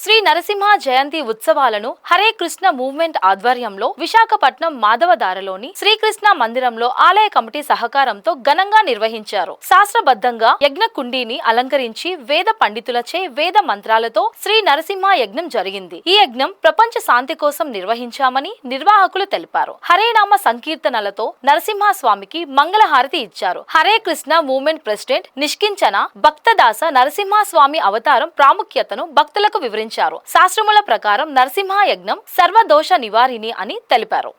శ్రీ నరసింహ జయంతి ఉత్సవాలను హరే కృష్ణ మూవ్మెంట్ ఆధ్వర్యంలో విశాఖపట్నం మాధవదారలోని శ్రీకృష్ణ మందిరంలో ఆలయ కమిటీ సహకారంతో ఘనంగా నిర్వహించారు. శాస్త్రబద్ధంగా యజ్ఞ కుండీని అలంకరించి వేద పండితులచే వేద మంత్రాలతో శ్రీ నరసింహ యజ్ఞం జరిగింది. ఈ యజ్ఞం ప్రపంచ శాంతి కోసం నిర్వహించామని నిర్వాహకులు తెలిపారు. హరే నామ సంకీర్తనలతో నరసింహ స్వామికి మంగళహారతి ఇచ్చారు. హరే కృష్ణ మూవ్మెంట్ ప్రెసిడెంట్ నిష్కించన భక్తదాస నరసింహ స్వామి అవతారం ప్రాముఖ్యతను భక్తులకు వివరించారు. శాస్త్రముల ప్రకారం నరసింహ యజ్ఞం సర్వదోష నివారిణి అని తెలిపారు.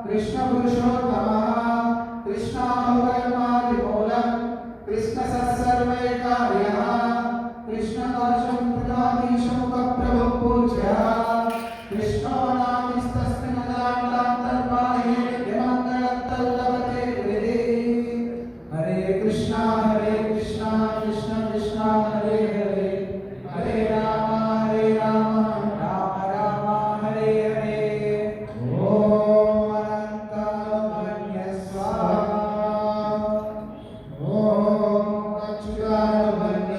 कृष्ण पुरुषोत्तमः कृष्णाहुरमादिमूलम् कृष्ण सर्वैकार्यः कृष्णदाशं प्रदामीशमुखप्रभुः पूज्यः कृष्णो नामिस्तस्मिन् दाण्डान्तर्बाह्ये यमङ्गलत्तल्लभते हृदि हरे कृष्ण कृष्ण कृष्ण हरे हरे हरे राम राम राम हरे हरे ओम अनंतामन्य स्वाहा ओम अच्युतामन्य